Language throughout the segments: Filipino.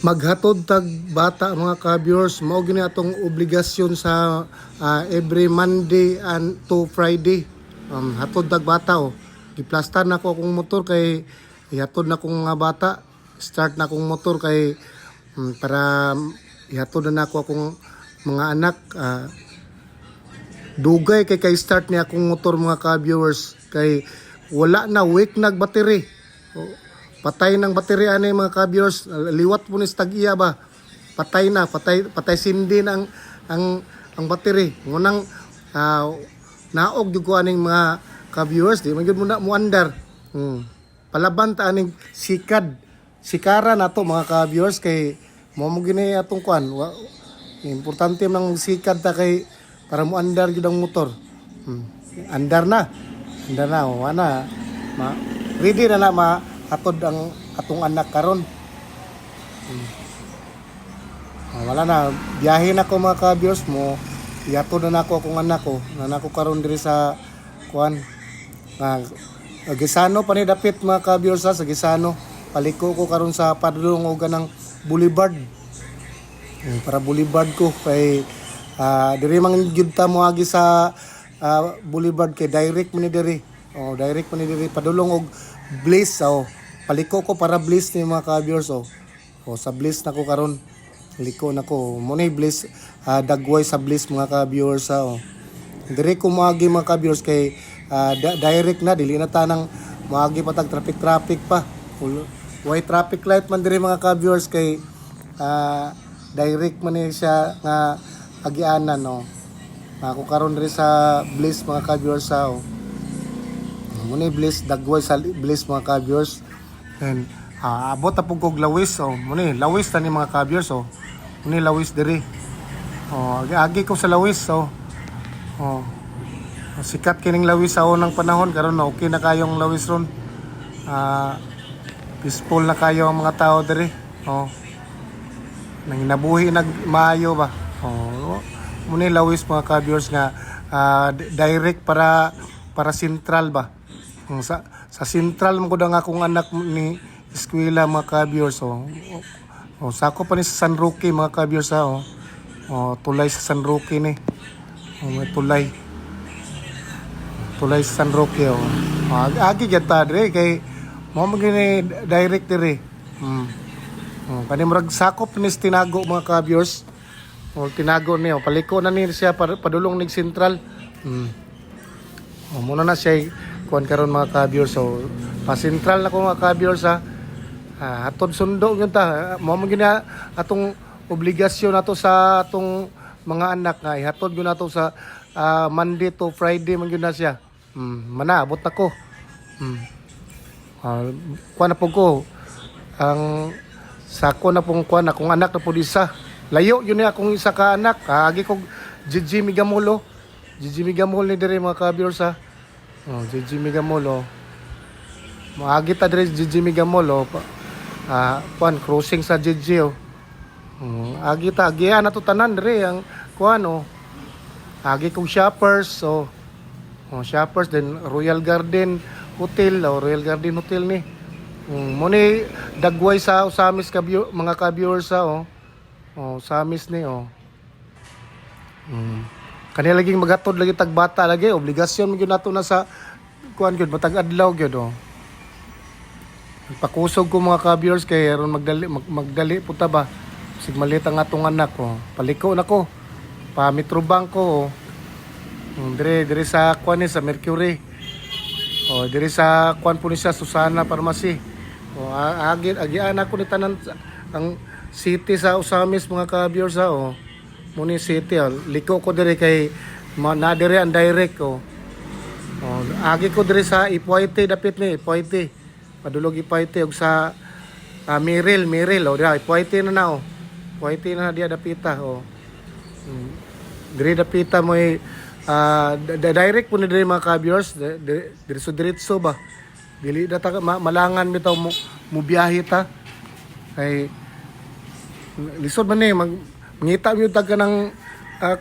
Maghatod tag bata mga ka-viewers, mao gini atong obligasyon sa every Monday and to Friday. Hatod tag bata Giplastar na ko akong motor kay ihatod na kong mga bata. Start na akong motor kay para ihatod na ako akong mga anak. Dugay kay start niya akong motor mga ka-viewers kay wala na, weak nag battery. Patay ng battery ani mga ka-viewers, liwat po ni tag-iya ba. Patay na, patay sindi na ang battery. Ngunang naog jud ko aning mga ka-viewers, di man gyud mo na muandar. Palaban ta aning sikara nato mga ka-viewers kay mo gini atong kuan. Importante nang sikad ta kay para muandar jud ang motor. Andar na. Wala. Ready na atod ang atong anak karon. Wala na, biyahe na ko mga ka-viewers mo. Iatod na ako akong anak ko. Nanako karon diri sa kuan. Gisano pa ni dapit mga ka-viewers sa Gisano. Paliko ko karon sa padulong og ganang Boulevard. Para Boulevard ko kay diri man gyud ta moagi sa Boulevard kay direct man ni diri. Direct man ni diri padulong og Bliss. Paliko ko para Bliss ni mga ka-viewers. Sa Bliss na ko karon. Liko na ko. Muna Bliss, dagway sa Bliss mga ka-viewers. Dire ko maagi mga ka-viewers kay direct na. Dili na tanang maagi patag traffic pa. White traffic light man dire mga ka-viewers kay direct man ni siya nga agianan. Ako karon dire sa Bliss mga ka-viewers. Muna Bliss, dagway sa Bliss mga ka-viewers. And abot na po kog lawis. Muna lawis na ni mga ka-viewers. Muna lawis diri. Agi ko sa lawis. Sikat kining lawis sa unang panahon. Karon okay na kayong lawis ron. Peaceful na kayo ang mga tao diri. Nanginabuhi maayo ba. Muna lawis mga ka-viewers nga direct para sentral ba. Sa sentral mo ko na akong anak ni eskwela mga ka-viewers. Sako pa ni sa San Roque mga ka-viewers. Tulay sa San Roque ni. May tulay sa San Roque. Agi gata dire kay mo magini direct dire. Kani murag sakop ni tinago mga ka-viewers. Tinago niyo paliko na ni siya padulong ning sentral. Muna na siya kuan karon mga ka-viewers. Pa sentral na ko mga ka-viewers. Atod sundo gyud ta. Mo gina atong obligasyon nato sa atong mga anak nga ihatod gyud nato sa Monday to Friday man gyud na siya. Manabot na ko. Kuan na po ko ang sako na pong kuan akong anak na po isa. Layo yun ni akong isa ka anak. Agi ko Gigi Migamolo. Gigi Migamolo ni dire mga ka-viewers. Gigi Migamolo. Maagi ta dire Gigi Migamolo. Kuan crossing sa Gigi. Agi ta agian ato tanan dire ang kuan Agi kong Shoppers. Shoppers then Royal Garden Hotel. Royal Garden Hotel ni. Muni dagway sa Usamis mga ka-viewers. Samis ni kanila laging magatod lagi tag bata lagi obligasyon mo gyud nato na sa kuan gyud matag adlaw gyud. Pakusog ko mga ka-viewers kay aron magdali puta ba sig malit ang atong anak paliko na ko pa Metro Bank ko dire sa kuan ni sa Mercury dire sa kuan po ni sa Susana Pharmacy agian ako ni tanan ang city sa Usamis mga ka-viewers. Muni city liko ko dire kay na dire ang direct agi ko dire sa Ipuayte dapit ni Ipuayte padulog Ipuayte og sa Miril dira Ipuayte na Ipuayte na dia dapita dire dapita mo direct po ni dire mga ka-viewers diretso ba dili na ta malangan bitaw mo biyahe ta kay lisod man ni mangita mo tag kanang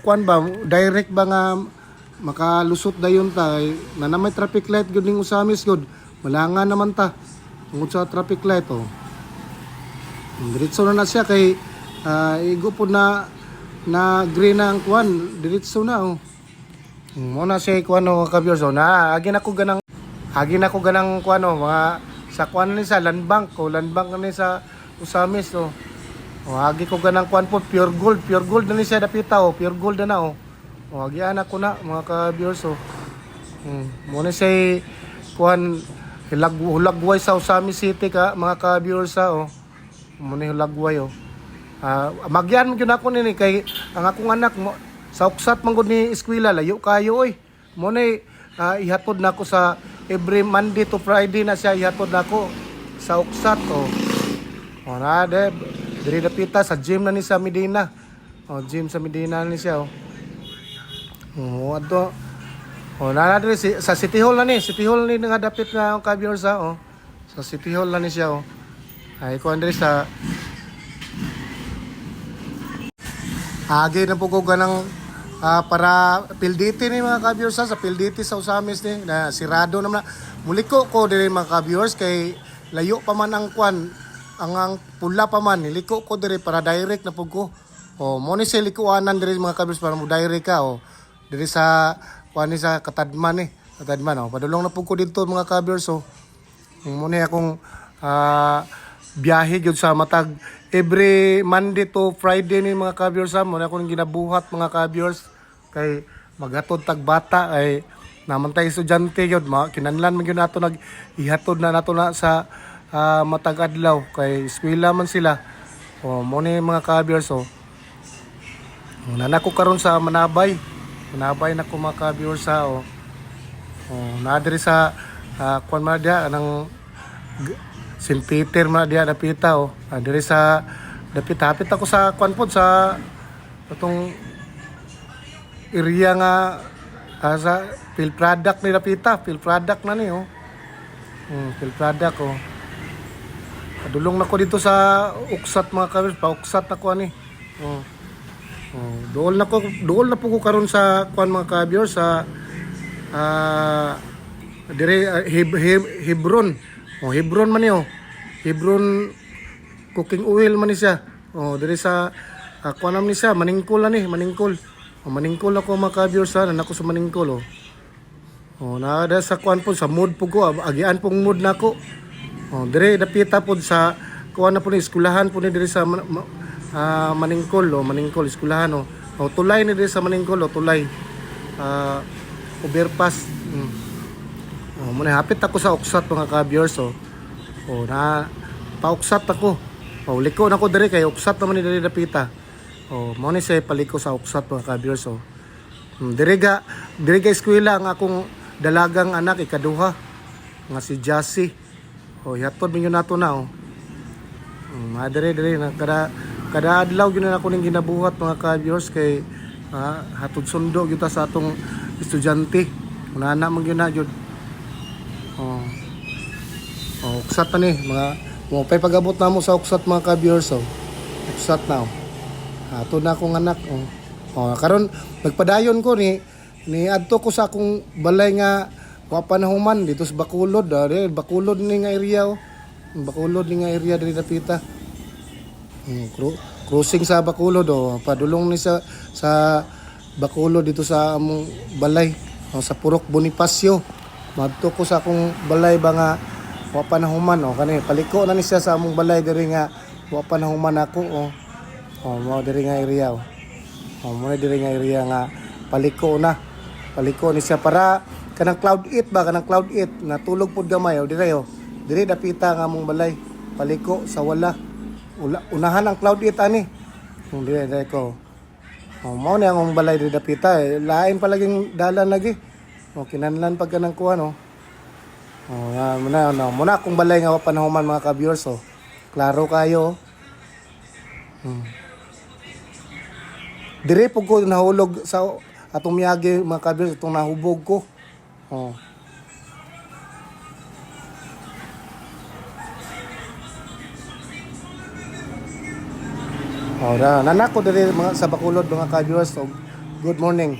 kuan ba direct ba nga makalusot dayon ta na may traffic light gud ning Usamis gud malangan naman ta tungod sa traffic light Diretso na siya kay igo po na green na ang kuan, diretso na oh. Muna siya kuan no ka-viewers oh. Na agi na ko ganang kuan oh, mga sa kuan ni sa land bank ni sa Usamis oh. Oh, agi ko ganang kuan po pure gold na ni siya dapita oh, pure gold na oh. Oh, agi anak ko na mga ka-viewers oh. Muna siya kuan hulagway sa Usamis City ka mga ka-viewers oh. Muna hulagway oh. Magyan mo gyud ako nini kay ang akong anak mo sa uksat man gud ni eskwela layo kayo oy. Muna ihatod nako sa every Monday to Friday na siya ihatod nako sa uksat oh. Oh na diri dapita sa gym na ni sa Medina. Oh, gym sa Medina ni siya oh. Oh ato. Oh na diri sa City Hall na ni, City Hall ni nga dapit na ang ka-viewers oh. Sa City Hall na ni siya oh. Ay ko diri sa agi na po ko ganang para PLDT ni mga ka-viewers sa PLDT sa Usamis ni na sirado naman. Muliko ko diri mga ka-viewers kay layo pa man ang kwan ang pula pa man niliko ko diri para direct na pug ko. Oh mo ni sa likuanan diri mga ka-viewers para mo direct ka oh. Diri sa kwan ni sa Katadman oh. Padulong na pug ko dito mga ka-viewers oh. Mo ni akong biyahe gyud sa matag every Monday to Friday ni mga ka-viewers mo na akong ginabuhat mga ka-viewers kay maghatod tag bata ay namantay estudyante gyud kinanlan man gyud nato nag ihatod na nato na sa matag adlaw kay eskwela man sila o mo ni mga ka-viewers na ko karon sa Manabay na ko mga ka-viewers oh na diri sa kwan man dia nang St. Peter man diya dapita oh. Diri sa dapit ako sa kwan pod sa atong area nga sa field product ni dapita, field product na ni oh. Field product oh. Padulong na ko dito sa uksat mga ka-viewers, pauksat na ko ani. Dool na po ko karon sa kwan mga ka-viewers sa dire Hebron. Oh, Hebron man niyo. Hebron cooking oil man ni siya. Oh, diri sa kuanam ni siya, maningkol ani, maningkol. Oh, maningkol ako mga ka-viewers nako sa maningkol oh. Oh, naada sa kuan po sa mood po ko, agian pong mood nako. Oh, diri dapita pod sa kuan na po ni eskwelahan po ni diri sa maningkol oh, maningkol eskwelahan oh. Oh, tulay ni diri sa maningkol oh, tulay. Overpass. Oh, muna hapit ako sa uksat mga ka-viewers oh. Oh, na pauksat ako. Oh, liko na ko diri kay uksat naman ni diri dapita. Oh, mo ni say paliko sa uksat mga ka-viewers oh. Diri ga eskwela ang akong dalagang anak ikaduha nga si Jassy. Oh, hatod minyo nato na oh. Diri na kada adlaw gyud na ako ning ginabuhat mga ka-viewers kay hatod sundo gyud sa atong estudyante. Unana man gyud na gyud. Uksat na ni mga mo pay pag-abot na mo sa uksat mga ka-viewers oh. Uksat na oh. Ato na akong anak oh. Karon nagpadayon ko ni adto ko sa akong balay nga wa panahuman dito sa Bacolod Bacolod ni nga area oh. Bacolod ni nga area diri dapita. Crossing sa Bacolod oh. Padulong ni sa Bacolod dito sa among balay oh, sa Purok Bonifacio. Madto ko sa akong balay ba nga wa panahuman oh, kani paliko na ni siya sa among balay diri nga wa panahuman ako oh. Oh, mo diri nga area oh. Oh, mo diri nga area nga paliko ni siya para kanang cloud 8 natulog pud gamay oh diri oh. Diri dapita nga among balay paliko sa wala unahan ang cloud 8 ani. Diri ko. Oh, mo ni ang balay diri dapita lain pa laging dalan lagi. Oh, kinanlan pag kanang kuha no. Oh, muna akong balay nga panahuman mga ka-viewers oh. Klaro kayo. Dire pug ko nahulog sa atong miyagi mga ka-viewers itong nahubog ko. Oh. Oh, nanako dire mga sa Bacolod mga ka-viewers oh. Good morning.